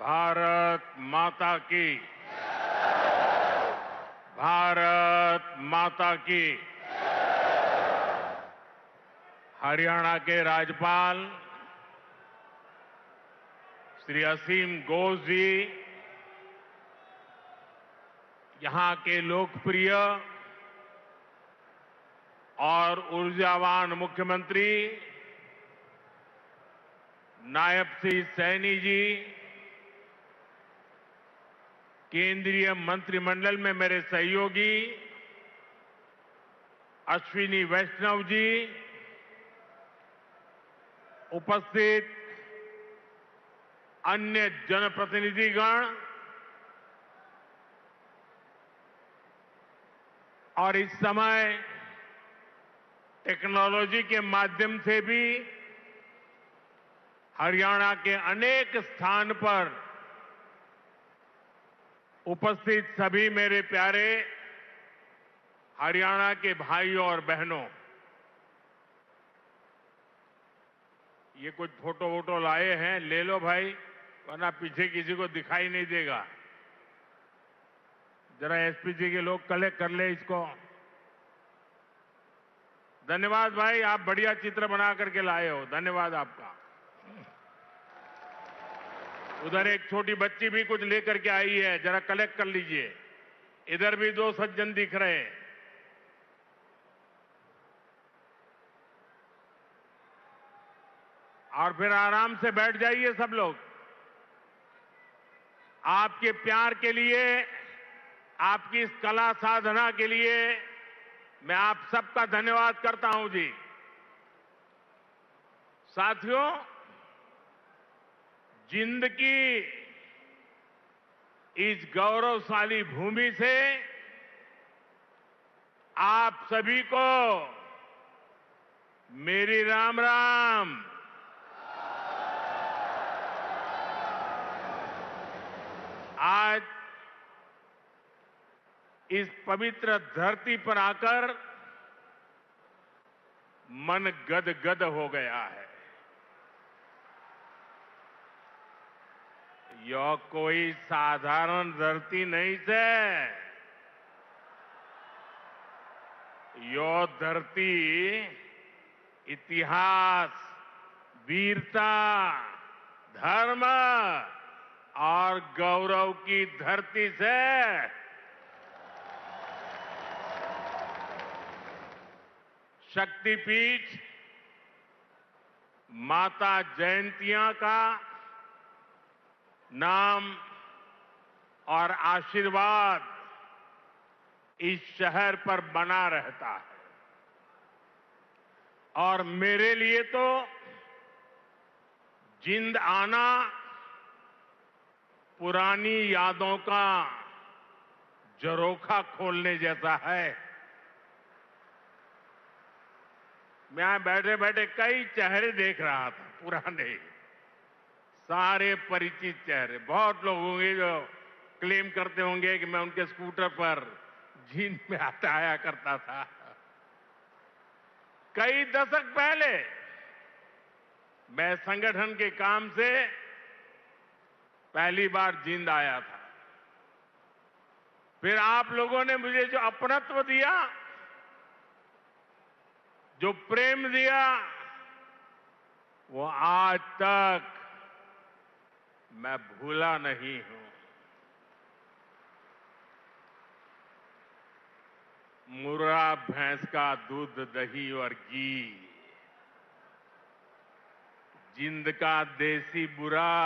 भारत माता की। भारत माता की। हरियाणा के राज्यपाल श्री असीम घोष जी, यहां के लोकप्रिय और ऊर्जावान मुख्यमंत्री नायब सिंह सैनी जी, केंद्रीय मंत्रिमंडल में मेरे सहयोगी अश्विनी वैष्णव जी, उपस्थित अन्य जनप्रतिनिधिगण और इस समय टेक्नोलॉजी के माध्यम से भी हरियाणा के अनेक स्थान पर उपस्थित सभी मेरे प्यारे हरियाणा के भाइयों और बहनों, ये कुछ फोटो वोटो लाए हैं, ले लो भाई, वरना पीछे किसी को दिखाई नहीं देगा। जरा एसपी जी के लोग कलेक्ट कर ले इसको। धन्यवाद भाई, आप बढ़िया चित्र बना करके लाए हो, धन्यवाद आपका। उधर एक छोटी बच्ची भी कुछ लेकर के आई है, जरा कलेक्ट कर लीजिए। इधर भी दो सज्जन दिख रहे हैं। और फिर आराम से बैठ जाइए सब लोग। आपके प्यार के लिए, आपकी इस कला साधना के लिए मैं आप सबका धन्यवाद करता हूं जी। साथियों, जिंद की इस गौरवशाली भूमि से आप सभी को मेरी राम राम। आज इस पवित्र धरती पर आकर मन गदगद हो गया है। यह कोई साधारण धरती नहीं से, यह धरती इतिहास, वीरता, धर्म और गौरव की धरती से शक्तिपीठ माता जयंतिया का नाम और आशीर्वाद इस शहर पर बना रहता है। और मेरे लिए तो जिंद आना पुरानी यादों का झरोखा खोलने जैसा है। मैं बैठे बैठे कई चेहरे देख रहा था, पुराने, सारे परिचित चेहरे। बहुत लोग होंगे जो क्लेम करते होंगे कि मैं उनके स्कूटर पर जींद में आया करता था। कई दशक पहले मैं संगठन के काम से पहली बार जींद आया था। फिर आप लोगों ने मुझे जो अपनत्व दिया, जो प्रेम दिया, वो आज तक मैं भूला नहीं हूं। मुर्रा भैंस का दूध, दही और घी, जिंद का देसी बुरा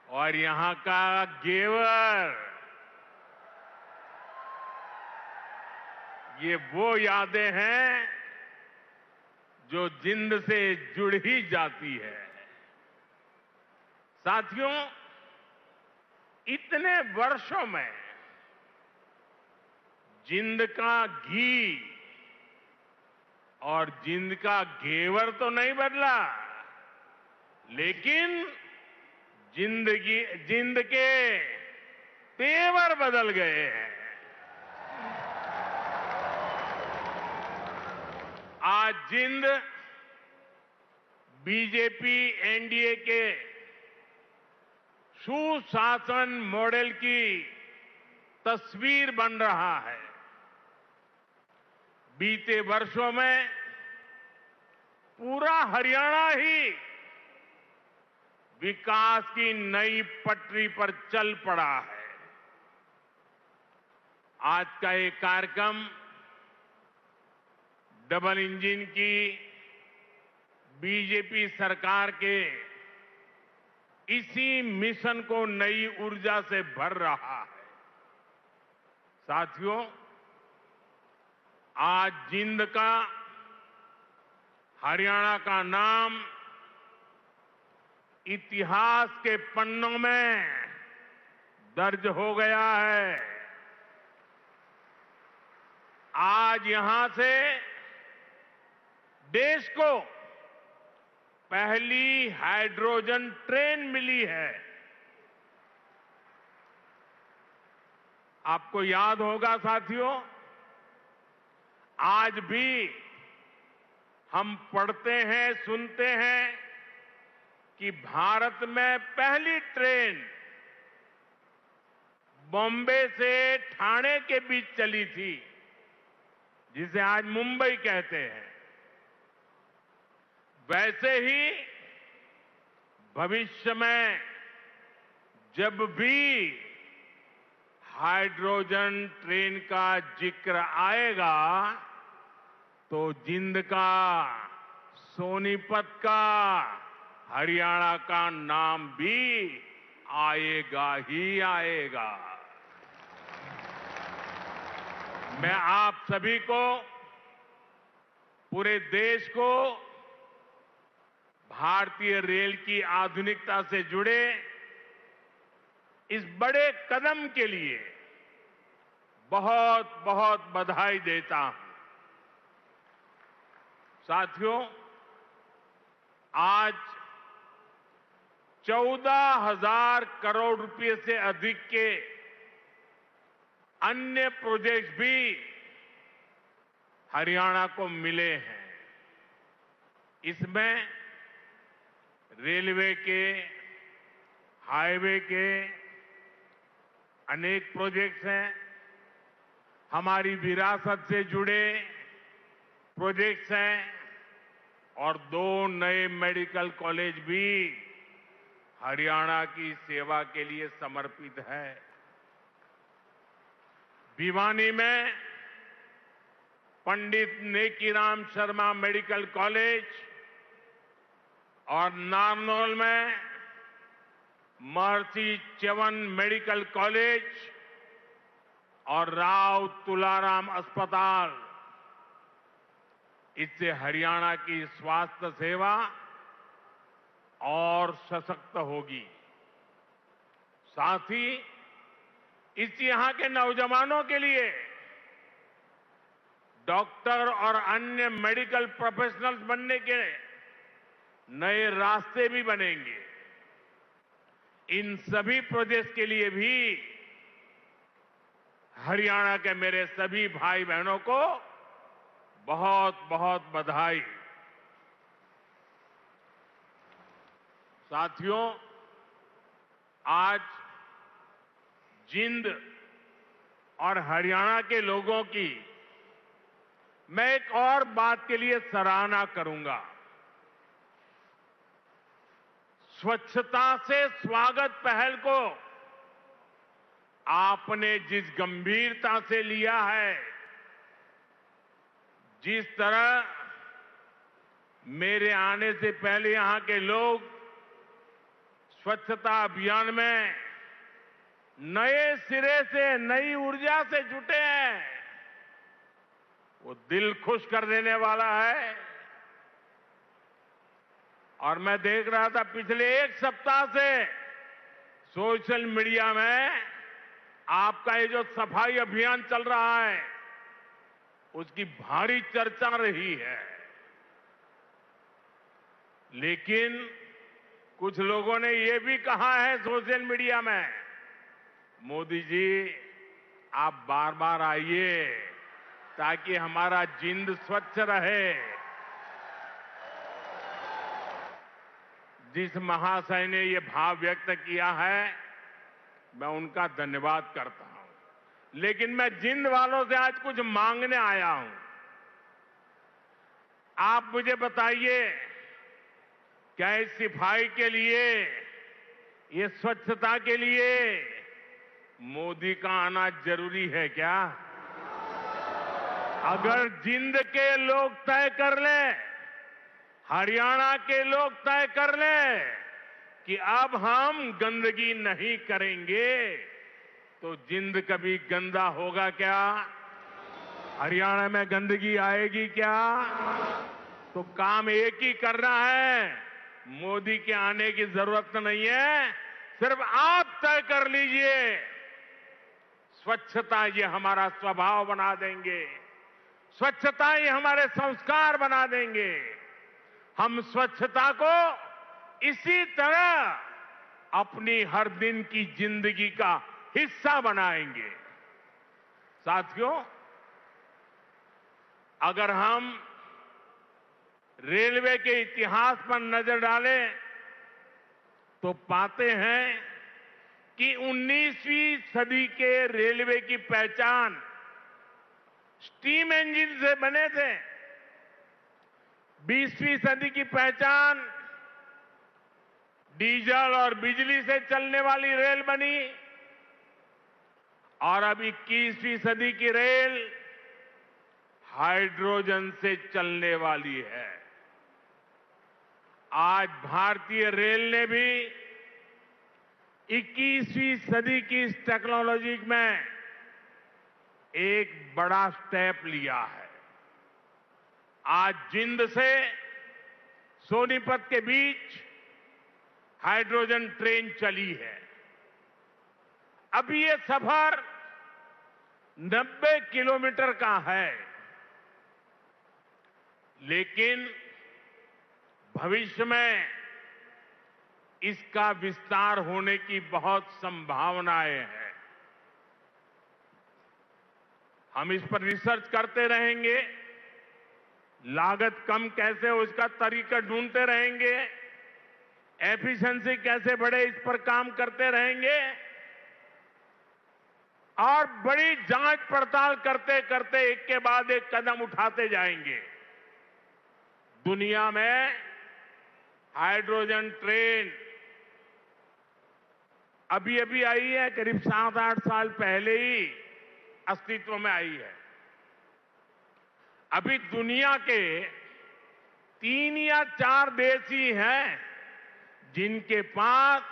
और यहां का घेवर, ये वो यादें हैं जो जिंद से जुड़ ही जाती है। साथियों, इतने वर्षों में जिंद का घी और जिंद का घेवर तो नहीं बदला, लेकिन जिंद के तेवर बदल गए हैं। आज जिंद बीजेपी एनडीए के सुशासन मॉडल की तस्वीर बन रहा है। बीते वर्षों में पूरा हरियाणा ही विकास की नई पटरी पर चल पड़ा है। आज का ये कार्यक्रम डबल इंजन की बीजेपी सरकार के इसी मिशन को नई ऊर्जा से भर रहा है। साथियों, आज जिंद का, हरियाणा का नाम इतिहास के पन्नों में दर्ज हो गया है। आज यहां से देश को पहली हाइड्रोजन ट्रेन मिली है। आपको याद होगा साथियों, आज भी हम पढ़ते हैं, सुनते हैं कि भारत में पहली ट्रेन बॉम्बे से ठाणे के बीच चली थी, जिसे आज मुंबई कहते हैं। वैसे ही भविष्य में जब भी हाइड्रोजन ट्रेन का जिक्र आएगा तो जिंद का, सोनीपत का, हरियाणा का नाम भी आएगा ही आएगा। मैं आप सभी को, पूरे देश को भारतीय रेल की आधुनिकता से जुड़े इस बड़े कदम के लिए बहुत बहुत बधाई देता हूं। साथियों, आज 14,000 करोड़ रुपए से अधिक के अन्य प्रोजेक्ट भी हरियाणा को मिले हैं। इसमें रेलवे के, हाईवे के अनेक प्रोजेक्ट्स हैं। हमारी विरासत से जुड़े प्रोजेक्ट्स हैं और 2 नए मेडिकल कॉलेज भी हरियाणा की सेवा के लिए समर्पित है। भिवानी में पंडित नेकीराम शर्मा मेडिकल कॉलेज और नारनौल में महर्षि च्यवन मेडिकल कॉलेज और राव तुलाराम अस्पताल, इससे हरियाणा की स्वास्थ्य सेवा और सशक्त होगी। साथ ही इस यहां के नौजवानों के लिए डॉक्टर और अन्य मेडिकल प्रोफेशनल्स बनने के नए रास्ते भी बनेंगे। इन सभी प्रोजेक्ट्स के लिए भी हरियाणा के मेरे सभी भाई बहनों को बहुत बहुत बधाई। साथियों, आज जिंद और हरियाणा के लोगों की मैं एक और बात के लिए सराहना करूंगा। स्वच्छता से स्वागत पहल को आपने जिस गंभीरता से लिया है, जिस तरह मेरे आने से पहले यहां के लोग स्वच्छता अभियान में नए सिरे से, नई ऊर्जा से जुटे हैं, वो दिल खुश कर देने वाला है। और मैं देख रहा था पिछले 1 सप्ताह से सोशल मीडिया में आपका ये जो सफाई अभियान चल रहा है, उसकी भारी चर्चा रही है। लेकिन कुछ लोगों ने ये भी कहा है सोशल मीडिया में, मोदी जी आप बार बार आइए ताकि हमारा जिंद स्वच्छ रहे। जिस महाशय ने ये भाव व्यक्त किया है, मैं उनका धन्यवाद करता हूं। लेकिन मैं जिंद वालों से आज कुछ मांगने आया हूं। आप मुझे बताइए, क्या इस सफाई के लिए, ये स्वच्छता के लिए मोदी का आना जरूरी है क्या? अगर जिंद के लोग तय कर लें, हरियाणा के लोग तय कर लें कि अब हम गंदगी नहीं करेंगे, तो जिंद कभी गंदा होगा क्या? हरियाणा में गंदगी आएगी क्या? तो काम एक ही करना है, मोदी के आने की जरूरत नहीं है, सिर्फ आप तय कर लीजिए। स्वच्छता ये हमारा स्वभाव बना देंगे, स्वच्छता ये हमारे संस्कार बना देंगे। हम स्वच्छता को इसी तरह अपनी हर दिन की जिंदगी का हिस्सा बनाएंगे। साथियों, अगर हम रेलवे के इतिहास पर नजर डालें तो पाते हैं कि 19वीं सदी के रेलवे की पहचान स्टीम इंजन से बने थे। 20वीं सदी की पहचान डीजल और बिजली से चलने वाली रेल बनी, और अब 21वीं सदी की रेल हाइड्रोजन से चलने वाली है। आज भारतीय रेल ने भी 21वीं सदी की इस टेक्नोलॉजी में एक बड़ा स्टेप लिया है। आज जिंद से सोनीपत के बीच हाइड्रोजन ट्रेन चली है। अभी ये सफर 90 किलोमीटर का है, लेकिन भविष्य में इसका विस्तार होने की बहुत संभावनाएं हैं। हम इस पर रिसर्च करते रहेंगे, लागत कम कैसे हो इसका तरीका ढूंढते रहेंगे, एफिशिएंसी कैसे बढ़े इस पर काम करते रहेंगे, और बड़ी जांच पड़ताल करते करते एक के बाद एक कदम उठाते जाएंगे। दुनिया में हाइड्रोजन ट्रेन अभी अभी आई है, करीब 7-8 साल पहले ही अस्तित्व में आई है। अभी दुनिया के 3 या 4 देश ही हैं जिनके पास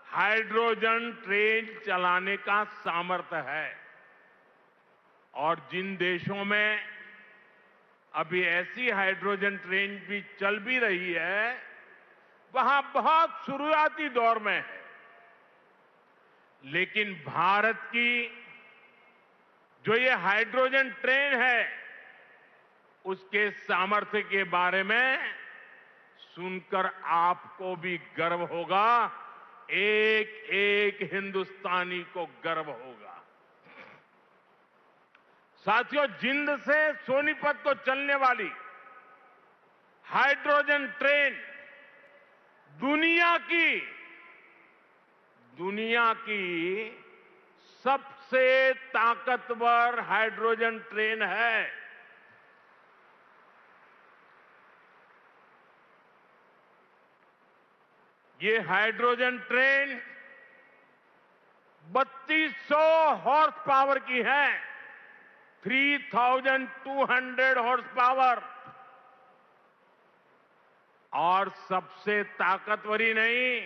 हाइड्रोजन ट्रेन चलाने का सामर्थ्य है, और जिन देशों में अभी ऐसी हाइड्रोजन ट्रेन भी चल भी रही है, वहां बहुत शुरुआती दौर में है। लेकिन भारत की जो ये हाइड्रोजन ट्रेन है, उसके सामर्थ्य के बारे में सुनकर आपको भी गर्व होगा, एक एक हिंदुस्तानी को गर्व होगा। साथियों, जिंद से सोनीपत को चलने वाली हाइड्रोजन ट्रेन दुनिया की सबसे ताकतवर हाइड्रोजन ट्रेन है। ये हाइड्रोजन ट्रेन 3200 हॉर्स पावर की है, 3200 हॉर्स पावर। और सबसे ताकतवर ही नहीं,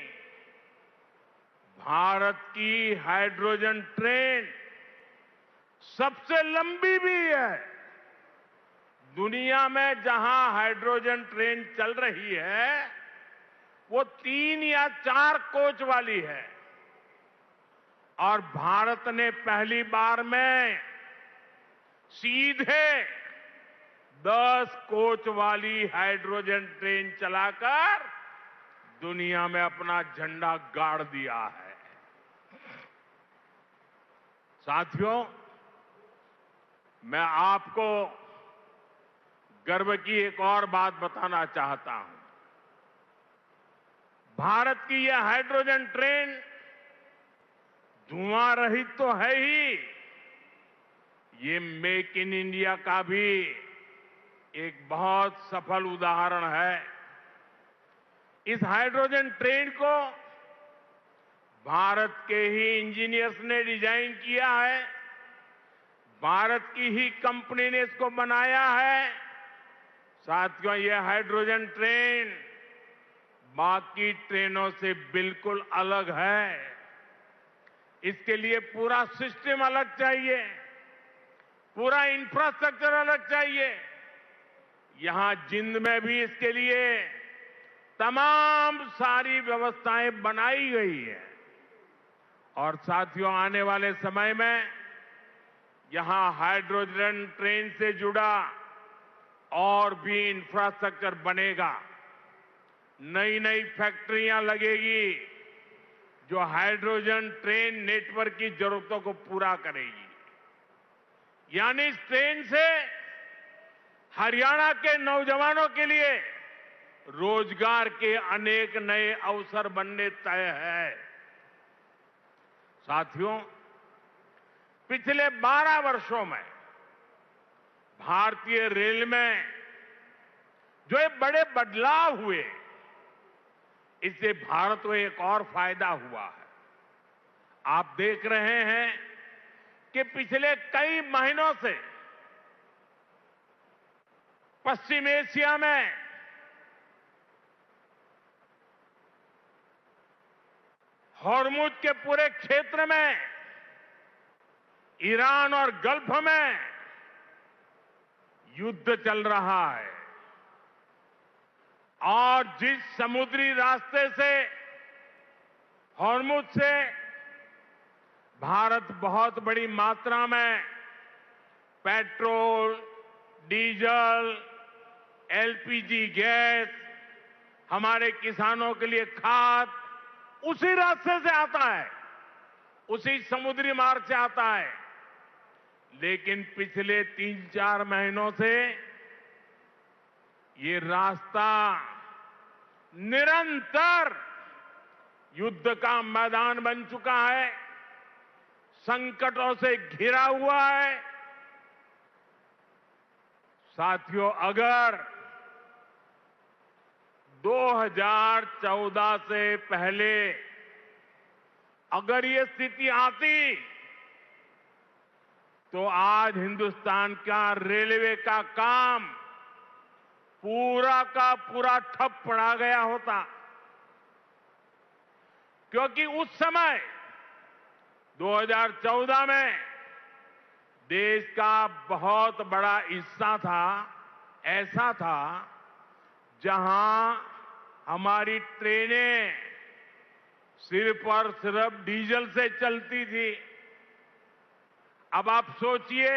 भारत की हाइड्रोजन ट्रेन सबसे लंबी भी है। दुनिया में जहां हाइड्रोजन ट्रेन चल रही है, वो 3 या 4 कोच वाली है, और भारत ने पहली बार में सीधे 10 कोच वाली हाइड्रोजन ट्रेन चलाकर दुनिया में अपना झंडा गाड़ दिया है। साथियों, मैं आपको गर्व की एक और बात बताना चाहता हूं। भारत की यह हाइड्रोजन ट्रेन धुआं रहित तो है ही, ये मेक इन इंडिया का भी एक बहुत सफल उदाहरण है। इस हाइड्रोजन ट्रेन को भारत के ही इंजीनियर्स ने डिजाइन किया है, भारत की ही कंपनी ने इसको बनाया है। साथियों, यह हाइड्रोजन ट्रेन बाकी ट्रेनों से बिल्कुल अलग है। इसके लिए पूरा सिस्टम अलग चाहिए, पूरा इंफ्रास्ट्रक्चर अलग चाहिए। यहां जिंद में भी इसके लिए तमाम सारी व्यवस्थाएं बनाई गई है और साथियों, आने वाले समय में यहां हाइड्रोजन ट्रेन से जुड़ा और भी इंफ्रास्ट्रक्चर बनेगा। नई नई फैक्ट्रियां लगेगी जो हाइड्रोजन ट्रेन नेटवर्क की जरूरतों को पूरा करेगी। यानी इस ट्रेन से हरियाणा के नौजवानों के लिए रोजगार के अनेक नए अवसर बनने तय है। साथियों, पिछले 12 वर्षों में भारतीय रेल में जो ये बड़े बदलाव हुए, इससे भारत को एक और फायदा हुआ है। आप देख रहे हैं कि पिछले कई महीनों से पश्चिम एशिया में हॉर्मुज के पूरे क्षेत्र में, ईरान और गल्फ में युद्ध चल रहा है और जिस समुद्री रास्ते से, हॉर्मुज से भारत बहुत बड़ी मात्रा में पेट्रोल, डीजल, एलपीजी गैस, हमारे किसानों के लिए खाद उसी रास्ते से आता है, उसी समुद्री मार्ग से आता है। लेकिन पिछले 3-4 महीनों से ये रास्ता निरंतर युद्ध का मैदान बन चुका है, संकटों से घिरा हुआ है। साथियों, अगर 2014 से पहले अगर ये स्थिति आती तो आज हिंदुस्तान का रेलवे का काम पूरा का पूरा ठप पड़ा गया होता, क्योंकि उस समय 2014 में देश का बहुत बड़ा हिस्सा था, ऐसा था जहां हमारी ट्रेनें सिर्फ और सिर्फ डीजल से चलती थी। अब आप सोचिए,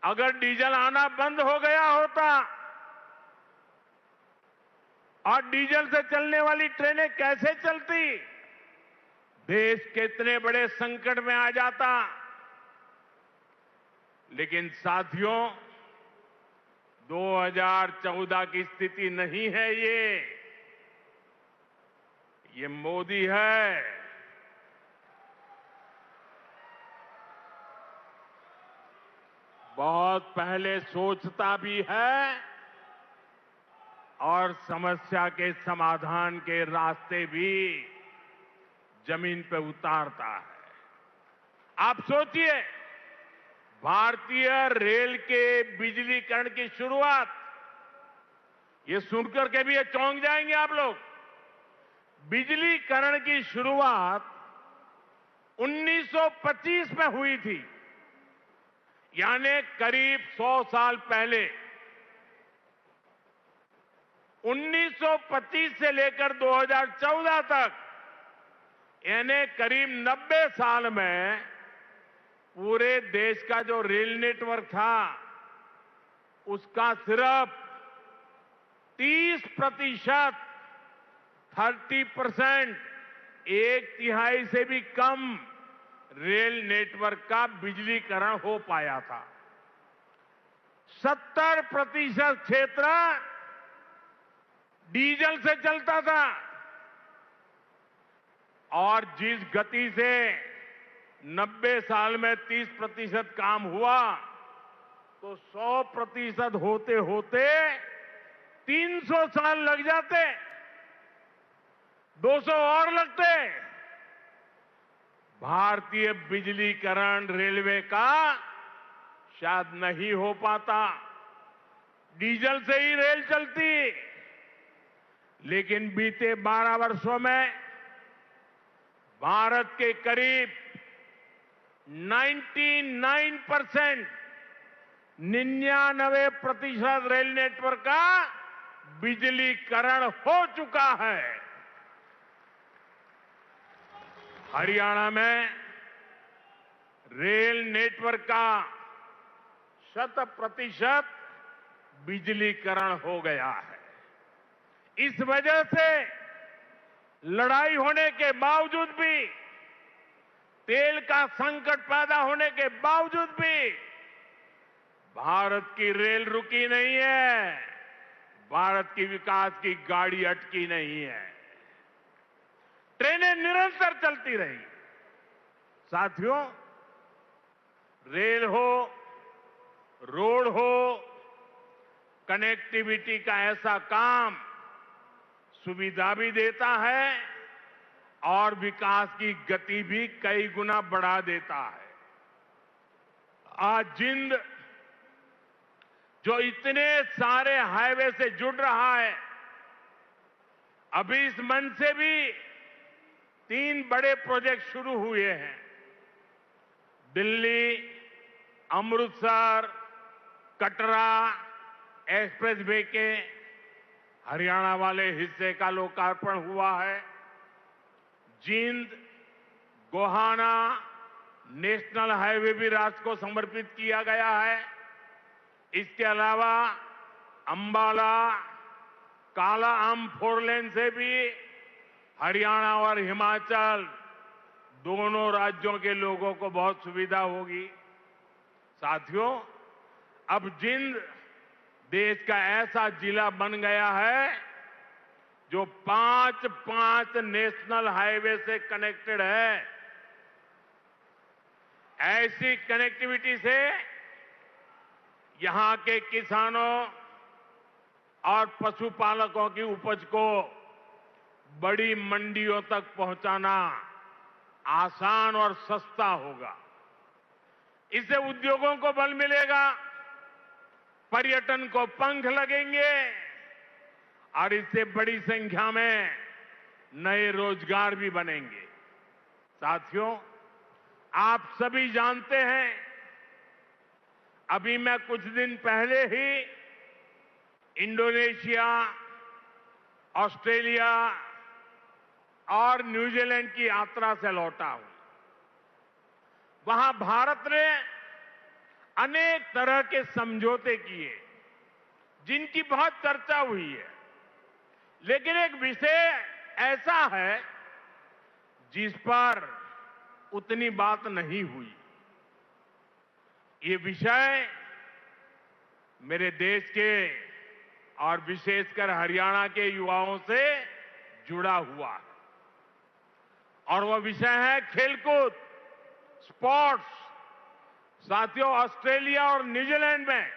अगर डीजल आना बंद हो गया होता और डीजल से चलने वाली ट्रेनें कैसे चलती, देश कितने बड़े संकट में आ जाता। लेकिन साथियों, 2014 की स्थिति नहीं है ये मोदी है। बहुत पहले सोचता भी है और समस्या के समाधान के रास्ते भी जमीन पे उतारता है। आप सोचिए, भारतीय रेल के बिजलीकरण की शुरुआत, ये सुनकर के भी ये चौंक जाएंगे आप लोग। बिजलीकरण की शुरुआत 1925 में हुई थी, यानी करीब 100 साल पहले। 1925 से लेकर 2014 तक, यानी करीब 90 साल में पूरे देश का जो रेल नेटवर्क था, उसका सिर्फ 30%, 30%, 1/3 से भी कम रेल नेटवर्क का बिजलीकरण हो पाया था। 70% क्षेत्र डीजल से चलता था और जिस गति से 90 साल में 30% काम हुआ तो 100% होते होते 300 साल लग जाते, 200 और लगते। भारतीय बिजलीकरण रेलवे का शायद नहीं हो पाता, डीजल से ही रेल चलती। लेकिन बीते 12 वर्षों में भारत के करीब 99% रेल नेटवर्क का बिजलीकरण हो चुका है। हरियाणा में रेल नेटवर्क का 100% बिजलीकरण हो गया है। इस वजह से लड़ाई होने के बावजूद भी, तेल का संकट पैदा होने के बावजूद भी भारत की रेल रुकी नहीं है, भारत की विकास की गाड़ी अटकी नहीं है, ट्रेनें निरंतर चलती रही। साथियों, रेल हो, रोड हो, कनेक्टिविटी का ऐसा काम सुविधा भी देता है और विकास की गति भी कई गुना बढ़ा देता है। आज जिंद जो इतने सारे हाईवे से जुड़ रहा है, अभी इस मंच से भी 3 बड़े प्रोजेक्ट शुरू हुए हैं। दिल्ली, अमृतसर, कटरा एक्सप्रेस वे के हरियाणा वाले हिस्से का लोकार्पण हुआ है। जींद गोहाना नेशनल हाईवे भी राष्ट्र को समर्पित किया गया है। इसके अलावा अंबाला काला आम 4 लेन से भी हरियाणा और हिमाचल दोनों राज्यों के लोगों को बहुत सुविधा होगी। साथियों, अब जींद देश का ऐसा जिला बन गया है जो 5 नेशनल हाईवे से कनेक्टेड है। ऐसी कनेक्टिविटी से यहां के किसानों और पशुपालकों की उपज को बड़ी मंडियों तक पहुंचाना आसान और सस्ता होगा। इससे उद्योगों को बल मिलेगा, पर्यटन को पंख लगेंगे और इससे बड़ी संख्या में नए रोजगार भी बनेंगे। साथियों, आप सभी जानते हैं, अभी मैं कुछ दिन पहले ही इंडोनेशिया, ऑस्ट्रेलिया और न्यूजीलैंड की यात्रा से लौटा हूं। वहां भारत ने अनेक तरह के समझौते किए जिनकी बहुत चर्चा हुई है, लेकिन एक विषय ऐसा है जिस पर उतनी बात नहीं हुई। ये विषय मेरे देश के और विशेषकर हरियाणा के युवाओं से जुड़ा हुआ है और वह विषय है खेलकूद, स्पोर्ट्स। साथियों, ऑस्ट्रेलिया और न्यूजीलैंड में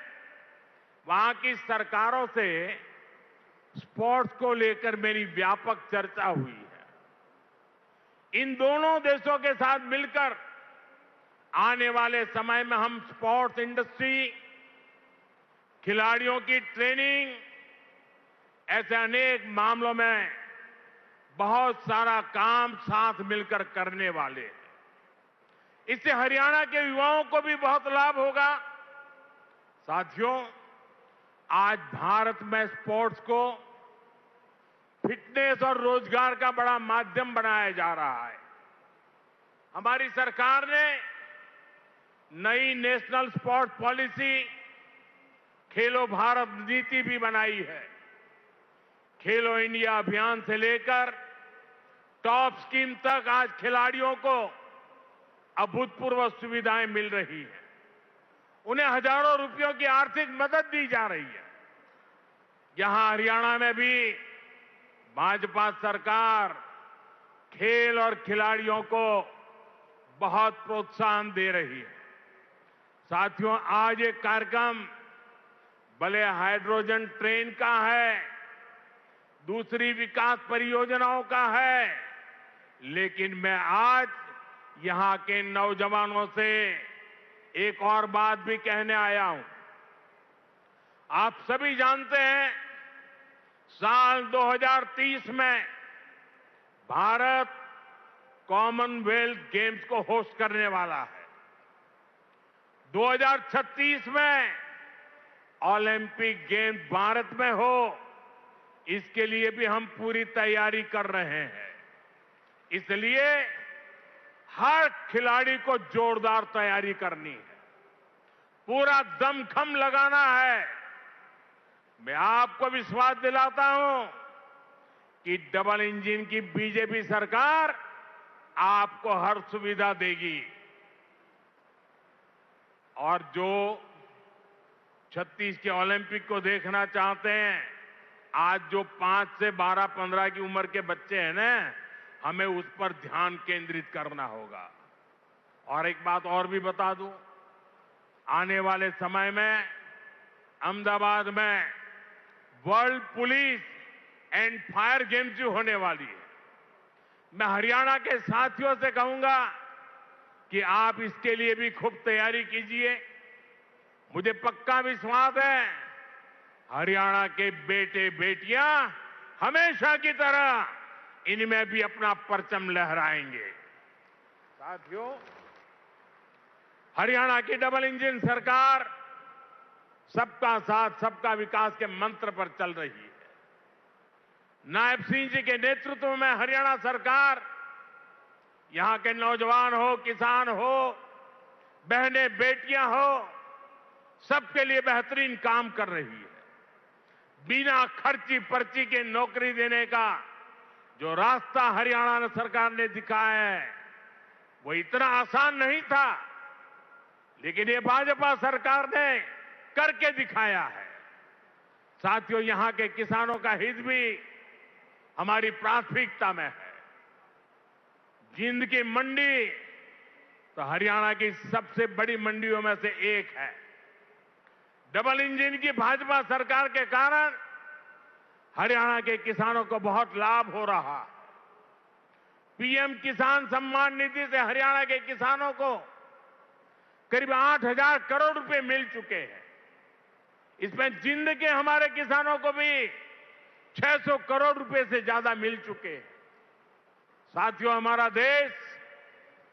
वहां की सरकारों से स्पोर्ट्स को लेकर मेरी व्यापक चर्चा हुई है। इन दोनों देशों के साथ मिलकर आने वाले समय में हम स्पोर्ट्स इंडस्ट्री, खिलाड़ियों की ट्रेनिंग, ऐसे अनेक मामलों में बहुत सारा काम साथ मिलकर करने वाले हैं। इससे हरियाणा के युवाओं को भी बहुत लाभ होगा। साथियों, आज भारत में स्पोर्ट्स को फिटनेस और रोजगार का बड़ा माध्यम बनाया जा रहा है। हमारी सरकार ने नई नेशनल स्पोर्ट्स पॉलिसी, खेलो भारत नीति भी बनाई है। खेलो इंडिया अभियान से लेकर टॉप स्कीम तक आज खिलाड़ियों को अभूतपूर्व सुविधाएं मिल रही हैं। उन्हें हजारों रुपयों की आर्थिक मदद दी जा रही है। यहां हरियाणा में भी भाजपा सरकार खेल और खिलाड़ियों को बहुत प्रोत्साहन दे रही है। साथियों, आज ये कार्यक्रम भले हाइड्रोजन ट्रेन का है, दूसरी विकास परियोजनाओं का है, लेकिन मैं आज यहां के नौजवानों से एक और बात भी कहने आया हूं। आप सभी जानते हैं, साल 2030 में भारत कॉमनवेल्थ गेम्स को होस्ट करने वाला है। 2036 में ओलंपिक गेम्स भारत में हो, इसके लिए भी हम पूरी तैयारी कर रहे हैं। इसलिए हर खिलाड़ी को जोरदार तैयारी करनी है, पूरा दमखम लगाना है। मैं आपको विश्वास दिलाता हूं कि डबल इंजन की बीजेपी सरकार आपको हर सुविधा देगी। और जो 36 के ओलंपिक को देखना चाहते हैं, आज जो 5 से 12-15 की उम्र के बच्चे हैं ना, हमें उस पर ध्यान केंद्रित करना होगा। और एक बात और भी बता दूं, आने वाले समय में अहमदाबाद में world police and fire games भी होने वाली है। मैं हरियाणा के साथियों से कहूंगा कि आप इसके लिए भी खूब तैयारी कीजिए। मुझे पक्का विश्वास है, हरियाणा के बेटे बेटियां हमेशा की तरह इनमें भी अपना परचम लहराएंगे। साथियों, हरियाणा की डबल इंजन सरकार सबका साथ सबका विकास के मंत्र पर चल रही है। नायब सिंह जी के नेतृत्व में हरियाणा सरकार यहां के नौजवान हो, किसान हो, बहनें बेटियां हो, सबके लिए बेहतरीन काम कर रही है। बिना खर्ची पर्ची के नौकरी देने का जो रास्ता हरियाणा सरकार ने दिखाया है, वो इतना आसान नहीं था, लेकिन ये भाजपा सरकार ने करके दिखाया है। साथियों, यहां के किसानों का हित भी हमारी प्राथमिकता में है। जिंद की मंडी तो हरियाणा की सबसे बड़ी मंडियों में से एक है। डबल इंजन की भाजपा सरकार के कारण हरियाणा के किसानों को बहुत लाभ हो रहा है। पीएम किसान सम्मान निधि से हरियाणा के किसानों को करीब 8,000 करोड़ रुपए मिल चुके हैं। इसमें जिंद के हमारे किसानों को भी 600 करोड़ रुपए से ज्यादा मिल चुके हैं। साथियों, हमारा देश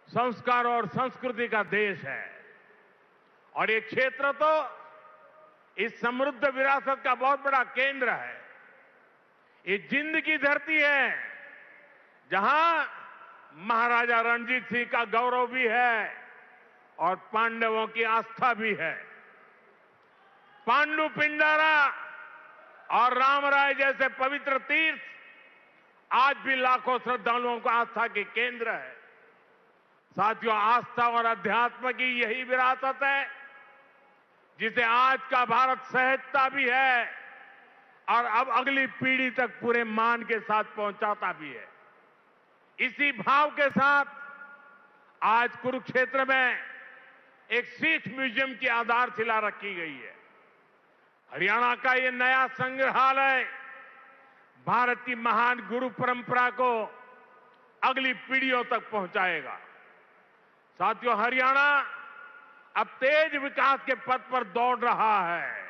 संस्कार और संस्कृति का देश है और ये क्षेत्र तो इस समृद्ध विरासत का बहुत बड़ा केंद्र है। ये जिंद की धरती है, जहां महाराजा रणजीत सिंह का गौरव भी है और पांडवों की आस्था भी है। पांडु पिंडारा और रामराय जैसे पवित्र तीर्थ आज भी लाखों श्रद्धालुओं को आस्था के केंद्र है। साथियों, आस्था और अध्यात्म की यही विरासत है जिसे आज का भारत सहजता भी है और अब अगली पीढ़ी तक पूरे मान के साथ पहुंचाता भी है। इसी भाव के साथ आज कुरुक्षेत्र में एक सिख म्यूजियम की आधारशिला रखी गई है। हरियाणा का ये नया संग्रहालय भारत की महान गुरु परंपरा को अगली पीढ़ियों तक पहुंचाएगा। साथियों, हरियाणा अब तेज विकास के पथ पर दौड़ रहा है।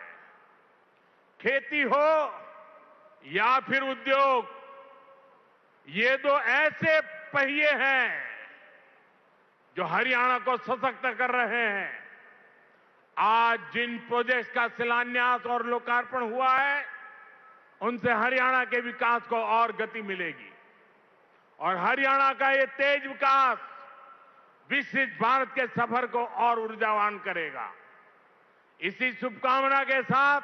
खेती हो या फिर उद्योग, ये दो ऐसे पहिए हैं जो हरियाणा को सशक्त कर रहे हैं। आज जिन प्रोजेक्ट्स का शिलान्यास और लोकार्पण हुआ है, उनसे हरियाणा के विकास को और गति मिलेगी और हरियाणा का ये तेज विकास विकसित भारत के सफर को और ऊर्जावान करेगा। इसी शुभकामना के साथ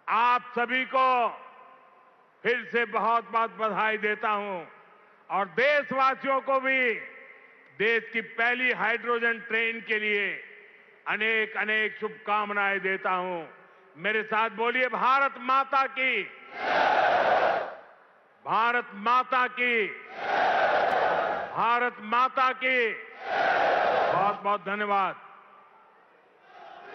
आप सभी को फिर से बहुत बहुत बधाई देता हूं और देशवासियों को भी देश की पहली हाइड्रोजन ट्रेन के लिए अनेक अनेक शुभकामनाएं देता हूं। मेरे साथ बोलिए, भारत माता की। भारत माता की, भारत माता की। बहुत बहुत धन्यवाद।